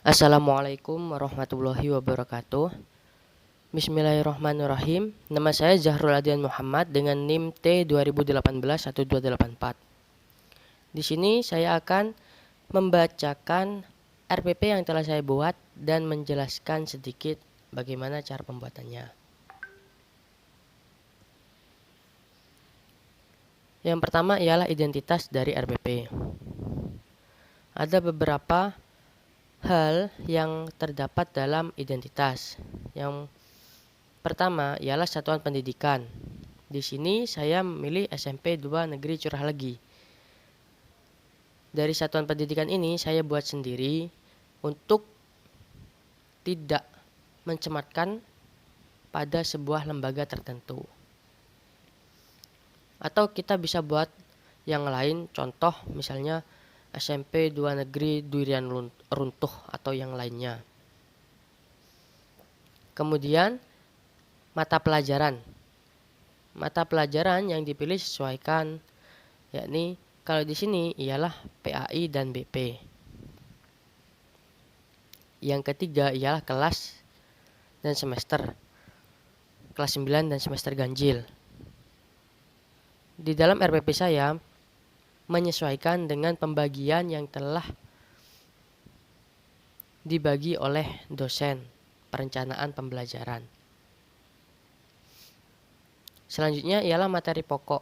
Assalamualaikum warahmatullahi wabarakatuh. Bismillahirrahmanirrahim. Nama saya Zahrul Adrian Muhammad dengan NIM T 2018-1284. Di sini saya akan membacakan RPP yang telah saya buat dan menjelaskan sedikit bagaimana cara pembuatannya. Yang pertama ialah identitas dari RPP. Ada beberapa hal yang terdapat dalam identitas. Yang pertama ialah satuan pendidikan. Di sini saya memilih SMP 2 Negeri Curahlegi. Dari satuan pendidikan ini saya buat sendiri untuk tidak mencemarkan pada sebuah lembaga tertentu. Atau kita bisa buat yang lain, contoh misalnya SMP 2 Negeri Durian Runtuh atau yang lainnya. Kemudian mata pelajaran. Mata pelajaran yang dipilih sesuaikan, yakni kalau di sini ialah PAI dan BP. Yang ketiga ialah kelas dan semester. Kelas 9 dan semester ganjil. Di dalam RPP saya menyesuaikan dengan pembagian yang telah dibagi oleh dosen perencanaan pembelajaran. Selanjutnya ialah materi pokok.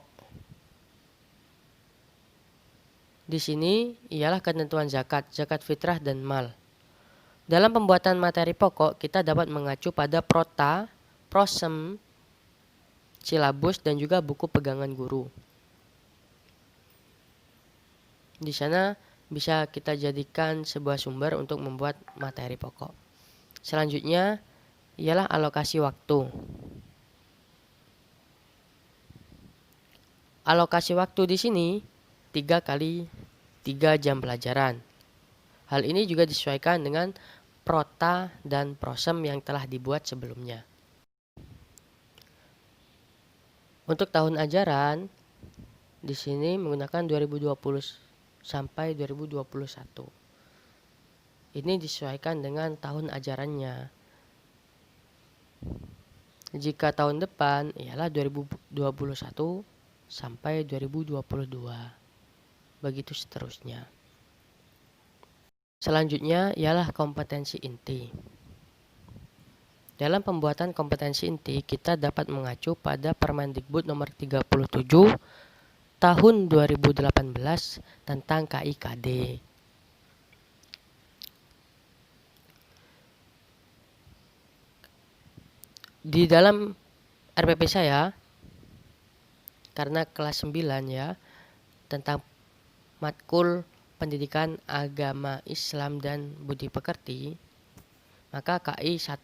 Di sini ialah ketentuan zakat fitrah dan mal. Dalam pembuatan materi pokok, kita dapat mengacu pada prota, prosem, silabus, dan juga buku pegangan guru. Di sana bisa kita jadikan sebuah sumber untuk membuat materi pokok. Selanjutnya ialah alokasi waktu. Alokasi waktu di sini 3 kali 3 jam pelajaran. Hal ini juga disesuaikan dengan prota dan prosem yang telah dibuat sebelumnya. Untuk tahun ajaran di sini menggunakan 2020 sampai 2021. Ini disesuaikan dengan tahun ajarannya. Jika tahun depan ialah 2021 sampai 2022. Begitu seterusnya. Selanjutnya ialah kompetensi inti. Dalam pembuatan kompetensi inti, kita dapat mengacu pada Permendikbud nomor 37 tahun 2018 tentang KIKD. Di dalam RPP saya, karena kelas 9 ya, tentang matkul pendidikan agama Islam dan budi pekerti, maka KI 1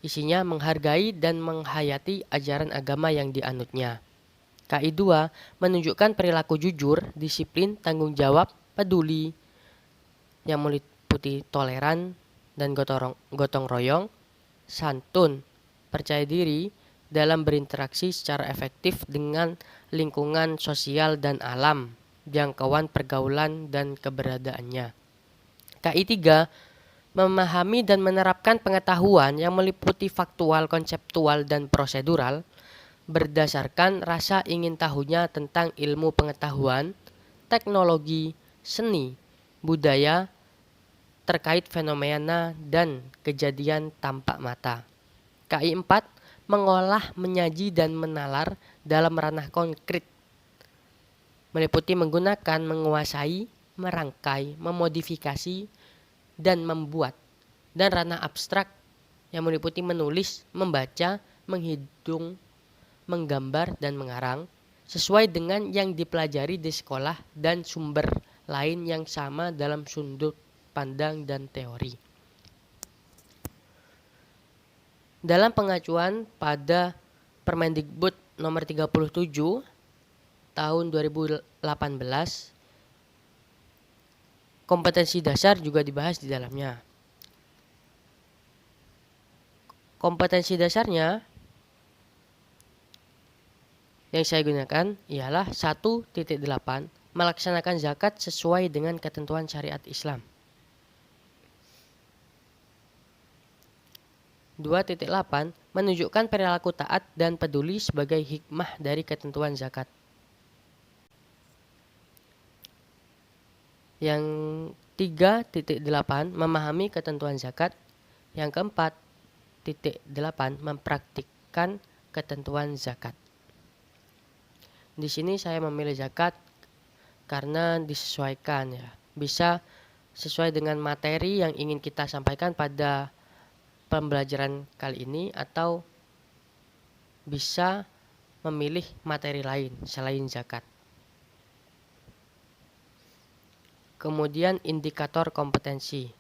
isinya menghargai dan menghayati ajaran agama yang dianutnya. KI 2 menunjukkan perilaku jujur, disiplin, tanggung jawab, peduli, yang meliputi toleran dan gotong royong, santun, percaya diri dalam berinteraksi secara efektif dengan lingkungan sosial dan alam, jangkauan pergaulan dan keberadaannya. KI 3 memahami dan menerapkan pengetahuan yang meliputi faktual, konseptual, dan prosedural berdasarkan rasa ingin tahunya tentang ilmu pengetahuan, teknologi, seni, budaya, terkait fenomena dan kejadian tampak mata. KI 4 mengolah, menyaji, dan menalar dalam ranah konkret, meliputi menggunakan, menguasai, merangkai, memodifikasi, dan membuat, dan ranah abstrak yang meliputi menulis, membaca, menghitung, menggambar, dan mengarang sesuai dengan yang dipelajari di sekolah dan sumber lain yang sama dalam sudut pandang dan teori. Dalam pengacuan pada Permendikbud nomor 37 tahun 2018, kompetensi dasar juga dibahas di dalamnya. Kompetensi dasarnya yang saya gunakan ialah 1.8 melaksanakan zakat sesuai dengan ketentuan syariat Islam. 2.8 menunjukkan perilaku taat dan peduli sebagai hikmah dari ketentuan zakat. Yang 3.8 memahami ketentuan zakat. Yang keempat, 8 mempraktikkan ketentuan zakat. Di sini saya memilih zakat karena disesuaikan ya. Bisa sesuai dengan materi yang ingin kita sampaikan pada pembelajaran kali ini, atau bisa memilih materi lain selain zakat. Kemudian indikator kompetensi.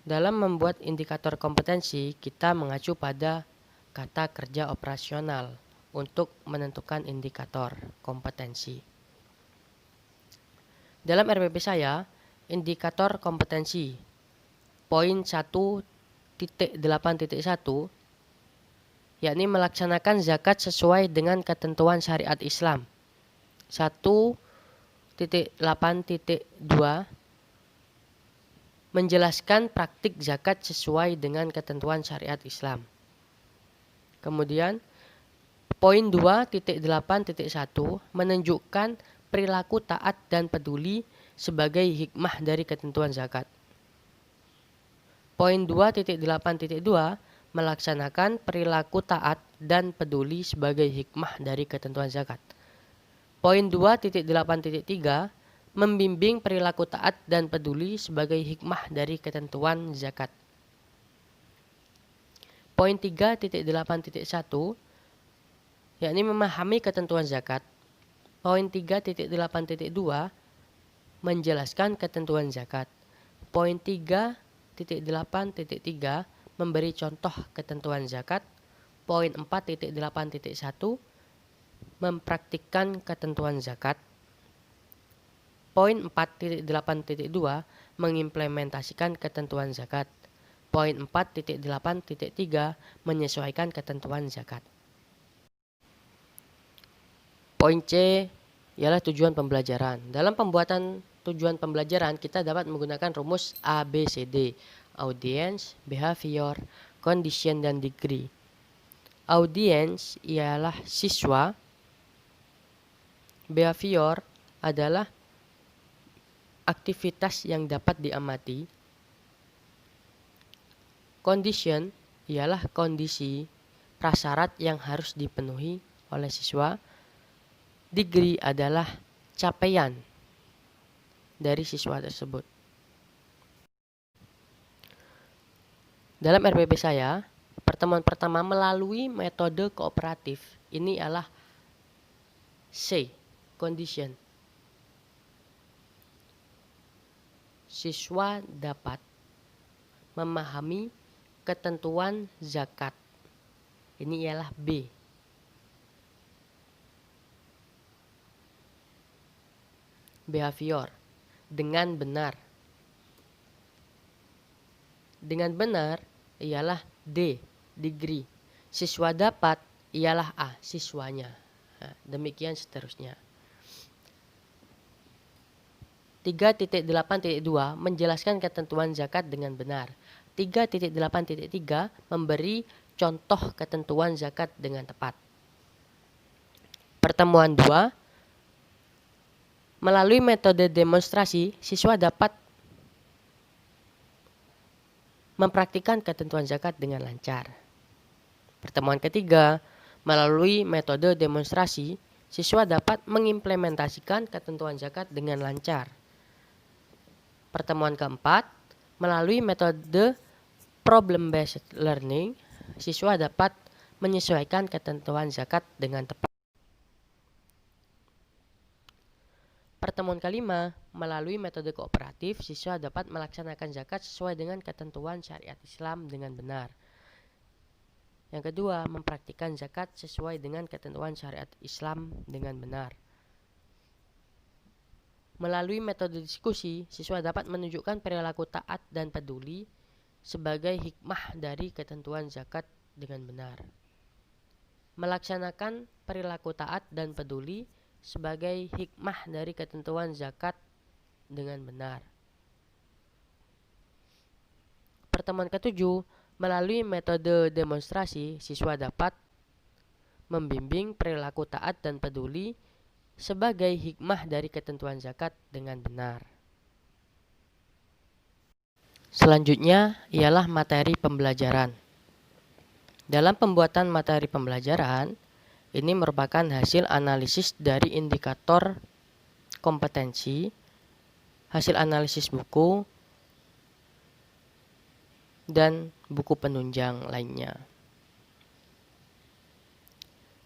Dalam membuat indikator kompetensi, kita mengacu pada kata kerja operasional untuk menentukan indikator kompetensi. Dalam RPP saya, indikator kompetensi poin 1.8.1 yakni melaksanakan zakat sesuai dengan ketentuan syariat Islam. 1.8.2 menjelaskan praktik zakat sesuai dengan ketentuan syariat Islam. Kemudian poin 2.8.1 menunjukkan perilaku taat dan peduli sebagai hikmah dari ketentuan zakat. Poin 2.8.2 melaksanakan perilaku taat dan peduli sebagai hikmah dari ketentuan zakat. Poin 2.8.3 membimbing perilaku taat dan peduli sebagai hikmah dari ketentuan zakat. Poin 3.8.1 yakni memahami ketentuan zakat. Poin 3.8.2 menjelaskan ketentuan zakat. Poin 3.8.3 memberi contoh ketentuan zakat. Poin 4.8.1 mempraktikkan ketentuan zakat. Poin 4.8.2 mengimplementasikan ketentuan zakat. Poin 4.8.3 menyesuaikan ketentuan zakat. Poin C ialah tujuan pembelajaran. Dalam pembuatan tujuan pembelajaran, kita dapat menggunakan rumus ABCD, audience, behavior, condition, dan degree. Audience ialah siswa, behavior adalah aktivitas yang dapat diamati, condition ialah kondisi, prasyarat yang harus dipenuhi oleh siswa, degree adalah capaian dari siswa tersebut. Dalam RPP saya, pertemuan pertama melalui metode kooperatif ini adalah C, condition. Siswa dapat memahami ketentuan zakat. Ini ialah B. Behavior, dengan benar. Dengan benar ialah D, degree. Siswa dapat ialah A, siswanya. Nah, demikian seterusnya. 3.8.2 menjelaskan ketentuan zakat dengan benar. 3.8.3 memberi contoh ketentuan zakat dengan tepat. Pertemuan 2, melalui metode demonstrasi, siswa dapat mempraktikkan ketentuan zakat dengan lancar. Pertemuan ketiga, melalui metode demonstrasi, siswa dapat mengimplementasikan ketentuan zakat dengan lancar. Pertemuan keempat, melalui metode problem-based learning, siswa dapat menyesuaikan ketentuan zakat dengan tepat. Pertemuan kelima, melalui metode kooperatif, siswa dapat melaksanakan zakat sesuai dengan ketentuan syariat Islam dengan benar. Yang kedua, mempraktikkan zakat sesuai dengan ketentuan syariat Islam dengan benar. Melalui metode diskusi, siswa dapat menunjukkan perilaku taat dan peduli sebagai hikmah dari ketentuan zakat dengan benar. Melaksanakan perilaku taat dan peduli sebagai hikmah dari ketentuan zakat dengan benar. pertemuan ketujuh, melalui metode demonstrasi, siswa dapat membimbing perilaku taat dan peduli sebagai hikmah dari ketentuan zakat dengan benar. Selanjutnya ialah materi pembelajaran. Dalam pembuatan materi pembelajaran, ini merupakan hasil analisis dari indikator kompetensi, hasil analisis buku, dan buku penunjang lainnya.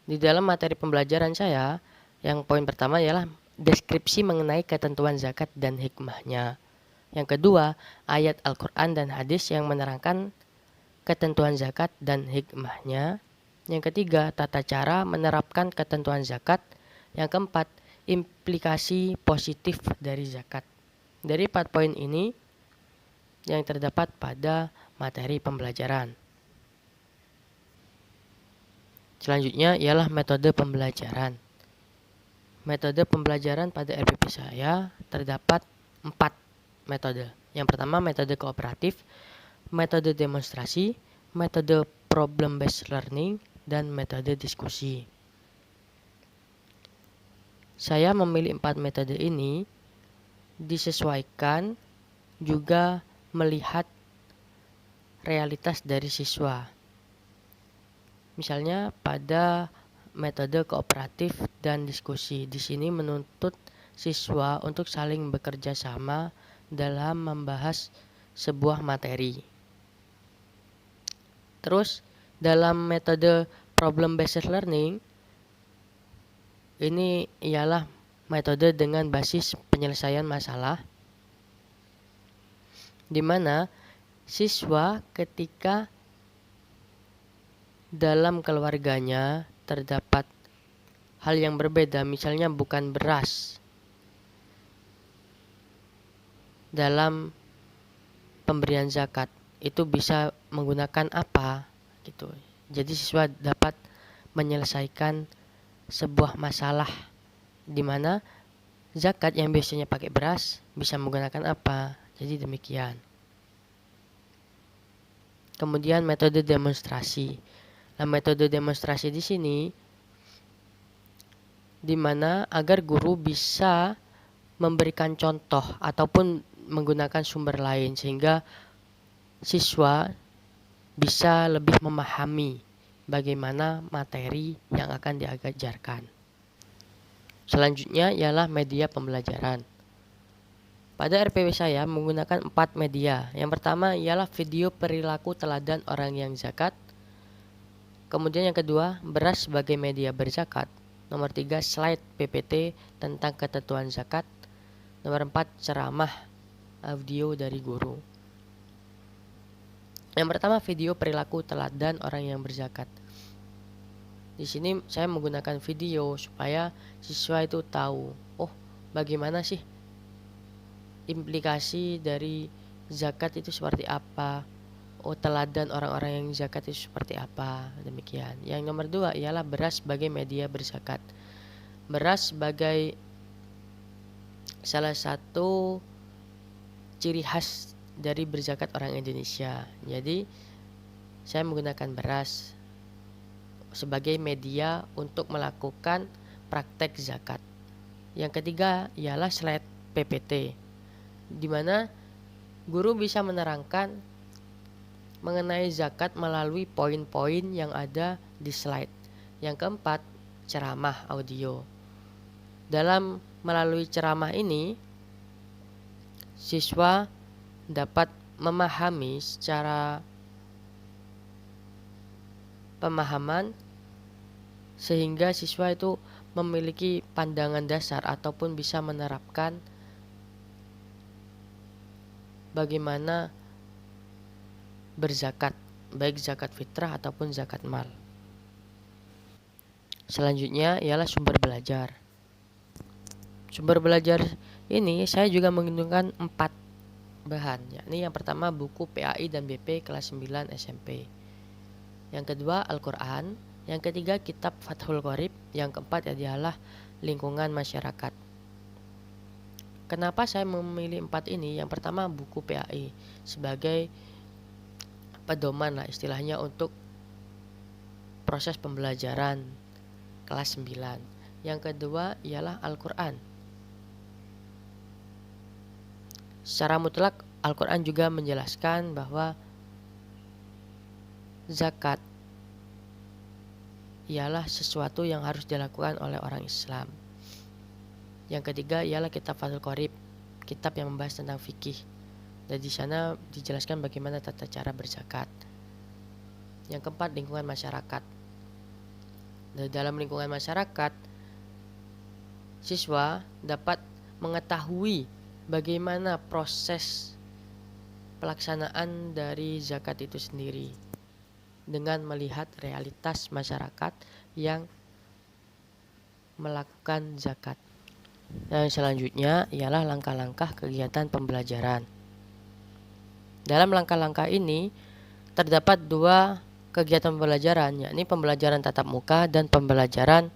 Di dalam materi pembelajaran saya, yang poin pertama ialah deskripsi mengenai ketentuan zakat dan hikmahnya. Yang kedua, ayat Al-Quran dan hadis yang menerangkan ketentuan zakat dan hikmahnya. Yang ketiga, tata cara menerapkan ketentuan zakat. Yang keempat, implikasi positif dari zakat. Dari 4 poin ini yang terdapat pada materi pembelajaran. Selanjutnya ialah metode pembelajaran. Metode pembelajaran pada RPP saya terdapat 4 metode. Yang pertama, metode kooperatif, metode demonstrasi, metode problem based learning, dan metode diskusi. Saya memilih 4 metode ini disesuaikan juga melihat realitas dari siswa. Misalnya pada metode kooperatif dan diskusi, di sini menuntut siswa untuk saling bekerja sama dalam membahas sebuah materi. Terus dalam metode problem based learning, ini ialah metode dengan basis penyelesaian masalah, di mana siswa ketika dalam keluarganya terdapat hal yang berbeda, misalnya bukan beras dalam pemberian zakat, itu bisa menggunakan apa gitu. Jadi siswa dapat menyelesaikan sebuah masalah di mana zakat yang biasanya pakai beras bisa menggunakan apa. Jadi demikian. Kemudian metode demonstrasi. Nah, metode demonstrasi di sini di mana agar guru bisa memberikan contoh ataupun menggunakan sumber lain sehingga siswa bisa lebih memahami bagaimana materi yang akan diajarkan. Selanjutnya ialah media pembelajaran. Pada RPW saya menggunakan 4 media. Yang pertama ialah video perilaku teladan orang yang zakat. Kemudian yang kedua, beras sebagai media berzakat. Nomor 3, slide PPT tentang ketentuan zakat. Nomor 4, ceramah audio dari guru. Yang pertama, video perilaku teladan orang yang berzakat. Di sini saya menggunakan video supaya siswa itu tahu, oh bagaimana sih implikasi dari zakat itu seperti apa, oh teladan orang-orang yang zakat itu seperti apa, demikian. Yang nomor 2 ialah beras sebagai media berzakat. Beras sebagai salah satu ciri khas dari berzakat orang Indonesia. Jadi saya menggunakan beras sebagai media untuk melakukan praktek zakat. Yang ketiga ialah slide PPT, di mana guru bisa menerangkan mengenai zakat melalui poin-poin yang ada di slide. Yang keempat, ceramah audio. Dalam melalui ceramah ini, siswa dapat memahami secara pemahaman sehingga siswa itu memiliki pandangan dasar ataupun bisa menerapkan bagaimana berzakat, baik zakat fitrah ataupun zakat mal. Selanjutnya ialah sumber belajar. Sumber belajar ini saya juga menggunakan 4 bahan, yakni yang pertama buku PAI dan BP kelas 9 SMP. Yang kedua Al-Quran, yang ketiga kitab Fathul Qorib, yang keempat adalah lingkungan masyarakat. Kenapa saya memilih 4 ini? Yang pertama buku PAI sebagai pedoman lah istilahnya untuk proses pembelajaran kelas 9. Yang kedua ialah Al-Quran. Secara mutlak Al-Quran juga menjelaskan bahwa zakat ialah sesuatu yang harus dilakukan oleh orang Islam. Yang ketiga ialah kitab Fathul Qorib, kitab yang membahas tentang fikih. Dan di sana dijelaskan bagaimana tata cara berzakat. Yang keempat, lingkungan masyarakat. Dan dalam lingkungan masyarakat, siswa dapat mengetahui bagaimana proses pelaksanaan dari zakat itu sendiri dengan melihat realitas masyarakat yang melakukan zakat. Yang selanjutnya ialah langkah-langkah kegiatan pembelajaran. Dalam langkah-langkah ini terdapat dua kegiatan pembelajaran, yakni pembelajaran tatap muka dan pembelajaran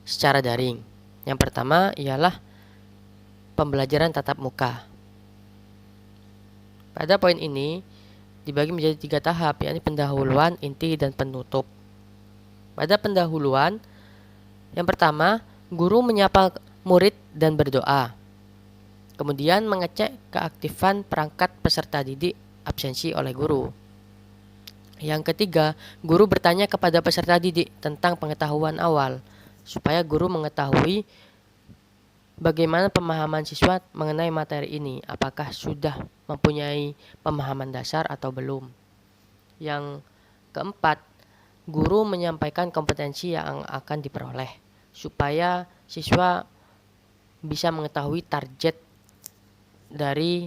secara daring. Yang pertama ialah pembelajaran tatap muka. Pada poin ini dibagi menjadi 3 tahap, yakni pendahuluan, inti, dan penutup. Pada pendahuluan, yang pertama, guru menyapa murid dan berdoa. Kemudian mengecek keaktifan perangkat peserta didik absensi oleh guru. Yang ketiga, guru bertanya kepada peserta didik tentang pengetahuan awal, supaya guru mengetahui bagaimana pemahaman siswa mengenai materi ini, apakah sudah mempunyai pemahaman dasar atau belum. Yang keempat, guru menyampaikan kompetensi yang akan diperoleh, supaya siswa bisa mengetahui target dari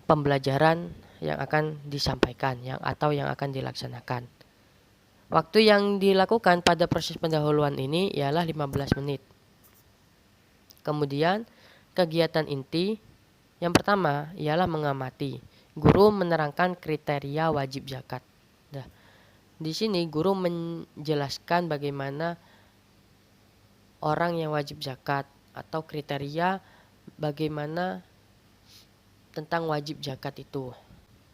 pembelajaran yang akan disampaikan atau yang akan dilaksanakan. Waktu yang dilakukan pada proses pendahuluan ini ialah 15 menit. Kemudian kegiatan inti yang pertama ialah mengamati. Guru menerangkan kriteria wajib zakat. Nah, di sini guru menjelaskan bagaimana orang yang wajib zakat atau kriteria bagaimana tentang wajib zakat itu.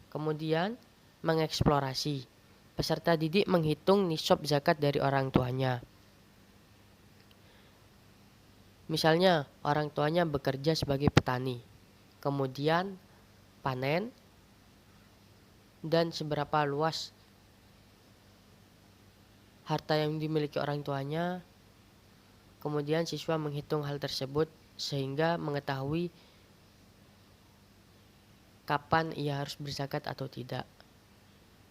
Kemudian mengeksplorasi. Peserta didik menghitung nisab zakat dari orang tuanya. Misalnya orang tuanya bekerja sebagai petani, kemudian panen, dan seberapa luas harta yang dimiliki orang tuanya. Kemudian siswa menghitung hal tersebut sehingga mengetahui kapan ia harus berzakat atau tidak.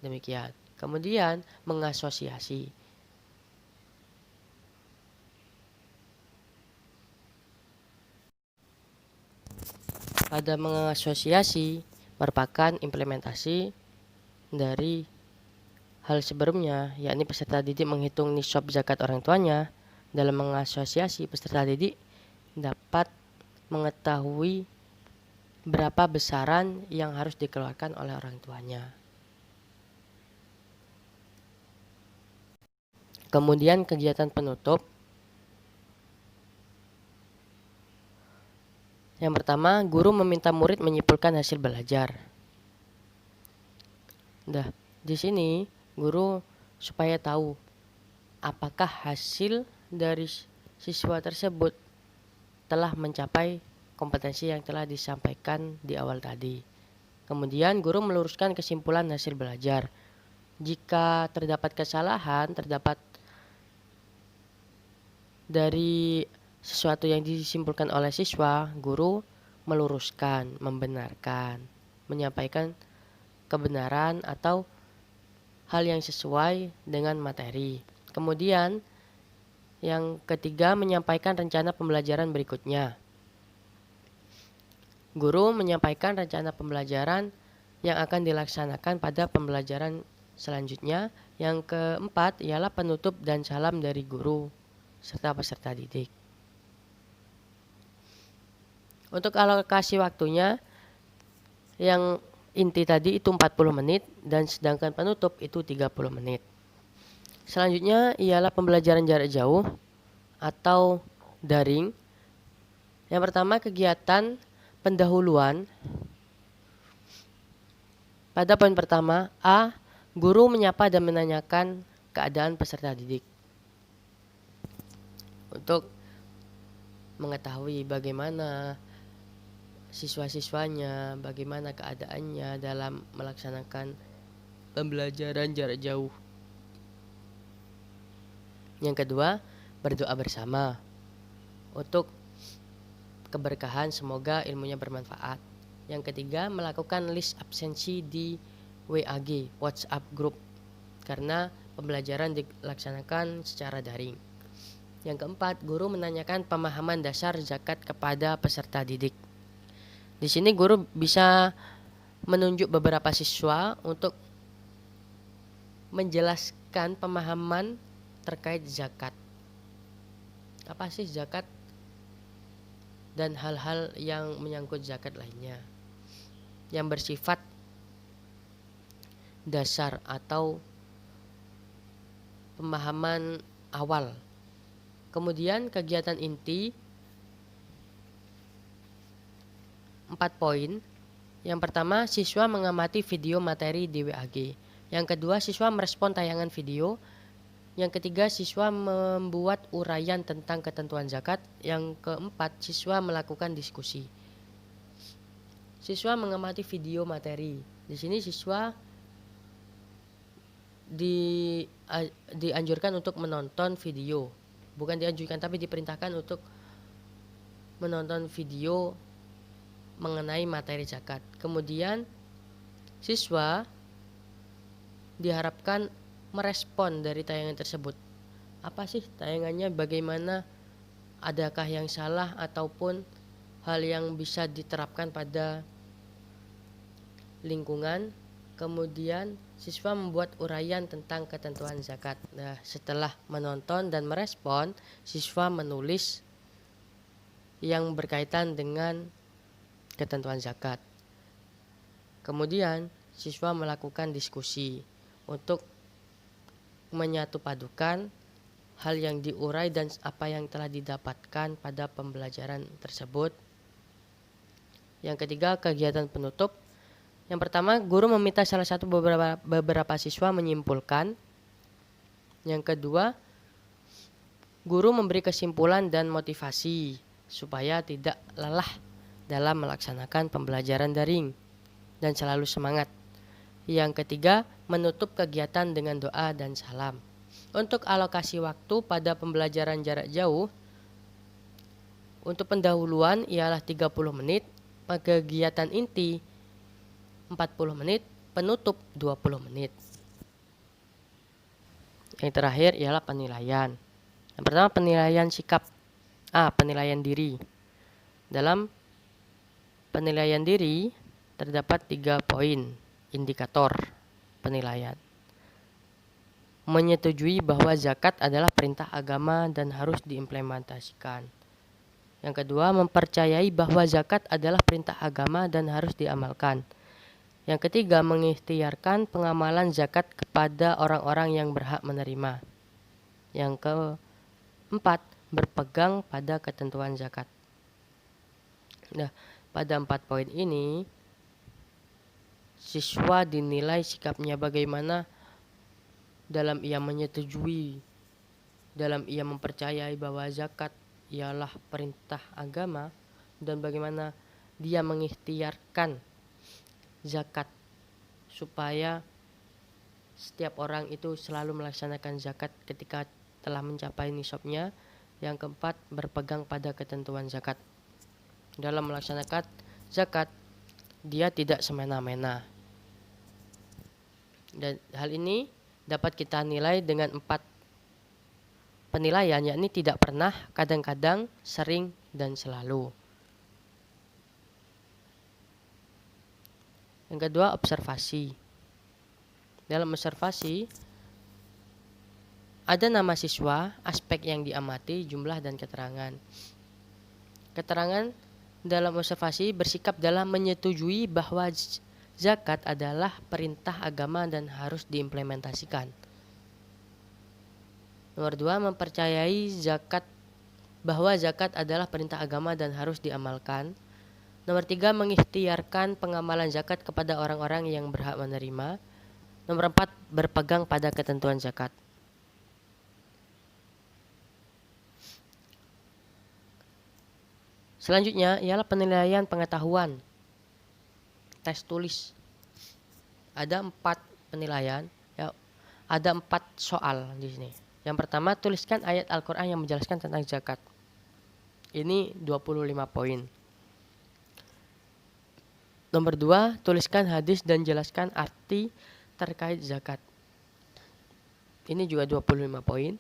Demikian. Kemudian mengasosiasi. Pada mengasosiasi merupakan implementasi dari hal sebelumnya, yakni peserta didik menghitung nisab zakat orang tuanya. Dalam mengasosiasi, peserta didik dapat mengetahui berapa besaran yang harus dikeluarkan oleh orang tuanya. Kemudian kegiatan penutup. Yang pertama, guru meminta murid menyimpulkan hasil belajar. Nah, di sini guru supaya tahu apakah hasil dari siswa tersebut telah mencapai kompetensi yang telah disampaikan di awal tadi. Kemudian guru meluruskan kesimpulan hasil belajar. Jika terdapat kesalahan, terdapat dari sesuatu yang disimpulkan oleh siswa, guru meluruskan, membenarkan, menyampaikan kebenaran atau hal yang sesuai dengan materi. Kemudian yang ketiga, menyampaikan rencana pembelajaran berikutnya. Guru menyampaikan rencana pembelajaran yang akan dilaksanakan pada pembelajaran selanjutnya. Yang keempat ialah penutup dan salam dari guru serta peserta didik. Untuk alokasi waktunya, yang inti tadi itu 40 menit dan sedangkan penutup itu 30 menit. Selanjutnya ialah pembelajaran jarak jauh atau daring. Yang pertama, kegiatan pendahuluan Pada poin pertama, A. Guru menyapa dan menanyakan keadaan peserta didik untuk mengetahui bagaimana siswa-siswanya, bagaimana keadaannya dalam melaksanakan pembelajaran jarak jauh. Yang kedua, berdoa bersama untuk keberkahan, semoga ilmunya bermanfaat. Yang ketiga, melakukan list absensi di WAG, WhatsApp Group, karena pembelajaran dilaksanakan secara daring. Yang keempat, guru menanyakan pemahaman dasar zakat kepada peserta didik. Di sini guru bisa menunjuk beberapa siswa untuk menjelaskan pemahaman terkait zakat. Apa sih zakat? Dan hal-hal yang menyangkut zakat lainnya yang bersifat dasar atau pemahaman awal. Kemudian kegiatan inti 4 poin. Yang pertama, siswa mengamati video materi di WAG. Yang kedua, siswa merespon tayangan video. Yang ketiga, siswa membuat uraian tentang ketentuan zakat. Yang keempat, siswa melakukan diskusi. Siswa mengamati video materi. Di sini siswa dianjurkan untuk menonton video. Bukan dianjurkan, tapi diperintahkan untuk menonton video mengenai materi zakat. Kemudian siswa diharapkan merespon dari tayangan tersebut. Apa sih tayangannya, bagaimana, adakah yang salah ataupun hal yang bisa diterapkan pada lingkungan. Kemudian siswa membuat uraian tentang ketentuan zakat. Nah, setelah menonton dan merespon, siswa menulis yang berkaitan dengan ketentuan zakat. Kemudian siswa melakukan diskusi untuk menyatupadukan hal yang diurai dan apa yang telah didapatkan pada pembelajaran tersebut. Yang ketiga, kegiatan penutup. Yang pertama, guru meminta salah satu beberapa siswa menyimpulkan. Yang kedua, guru memberi kesimpulan dan motivasi supaya tidak lelah dalam melaksanakan pembelajaran daring dan selalu semangat. Yang ketiga, menutup kegiatan dengan doa dan salam. Untuk alokasi waktu pada pembelajaran jarak jauh, untuk pendahuluan ialah 30 menit, kegiatan inti 40 menit, penutup 20 menit. Yang terakhir ialah penilaian. Yang pertama, penilaian sikap. A. Penilaian diri. Dalam penilaian diri terdapat 3 poin indikator penilaian. Menyetujui bahwa zakat adalah perintah agama dan harus diimplementasikan. Yang kedua, mempercayai bahwa zakat adalah perintah agama dan harus diamalkan. Yang ketiga, mengikhtiarkan pengamalan zakat kepada orang-orang yang berhak menerima. Yang keempat, berpegang pada ketentuan zakat. Nah, pada 4 poin ini, siswa dinilai sikapnya bagaimana dalam ia menyetujui, dalam ia mempercayai bahwa zakat ialah perintah agama, dan bagaimana dia mengikhtiarkan zakat supaya setiap orang itu selalu melaksanakan zakat ketika telah mencapai nisabnya. Yang keempat, berpegang pada ketentuan zakat. Dalam melaksanakan zakat, dia tidak semena-mena. Dan hal ini dapat kita nilai dengan 4 penilaian, yakni tidak pernah, kadang-kadang, sering, dan selalu. Yang kedua, observasi. Dalam observasi, ada nama siswa, aspek yang diamati, jumlah, dan keterangan. Keterangan dalam observasi bersikap dalam menyetujui bahwa zakat adalah perintah agama dan harus diimplementasikan. Nomor 2, mempercayai bahwa zakat adalah perintah agama dan harus diamalkan. Nomor 3, mengikhtiarkan pengamalan zakat kepada orang-orang yang berhak menerima. Nomor 4, berpegang pada ketentuan zakat. Selanjutnya ialah penilaian pengetahuan. Tes tulis. Ada 4 penilaian, ya. Ada 4 soal di sini. Yang pertama, tuliskan ayat Al-Qur'an yang menjelaskan tentang zakat. Ini 25 poin. Nomor 2, tuliskan hadis dan jelaskan arti terkait zakat. Ini juga 25 poin.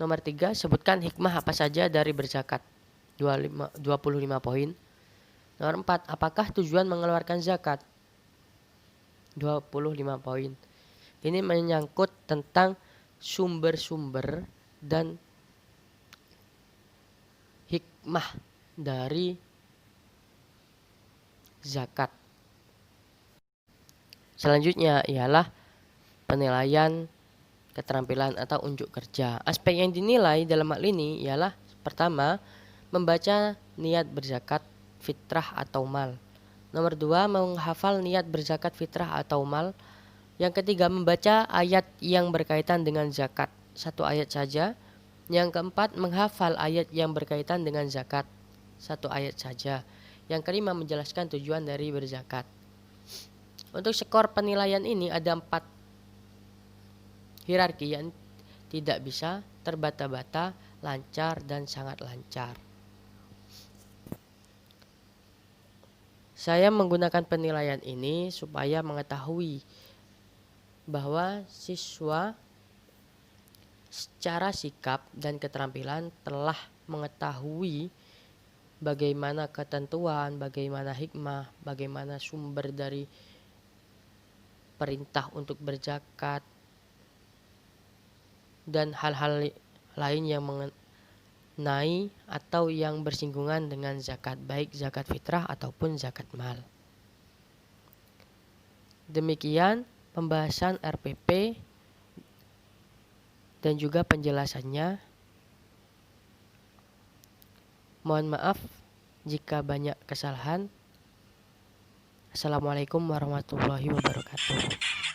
Nomor 3, sebutkan hikmah apa saja dari berzakat. 25 poin. Nomor 4, apakah tujuan mengeluarkan zakat? 25 poin. Ini menyangkut tentang sumber-sumber dan hikmah dari zakat. Selanjutnya ialah penilaian keterampilan atau unjuk kerja. Aspek yang dinilai dalam hal ini ialah pertama, membaca niat berzakat fitrah atau mal. Nomor 2, menghafal niat berzakat fitrah atau mal. Yang ketiga, membaca ayat yang berkaitan dengan zakat, 1 ayat saja. Yang keempat, menghafal ayat yang berkaitan dengan zakat, 1 ayat saja. Yang kelima, menjelaskan tujuan dari berzakat. Untuk skor penilaian ini ada 4 hierarki yang tidak bisa, terbata-bata, lancar, dan sangat lancar. Saya menggunakan penilaian ini supaya mengetahui bahwa siswa secara sikap dan keterampilan telah mengetahui bagaimana ketentuan, bagaimana hikmah, bagaimana sumber dari perintah untuk berzakat, dan hal-hal lain yang mengenai atau yang bersinggungan dengan zakat, baik zakat fitrah ataupun zakat mal. Demikian pembahasan RPP dan juga penjelasannya. Mohon maaf jika banyak kesalahan. Assalamualaikum warahmatullahi wabarakatuh.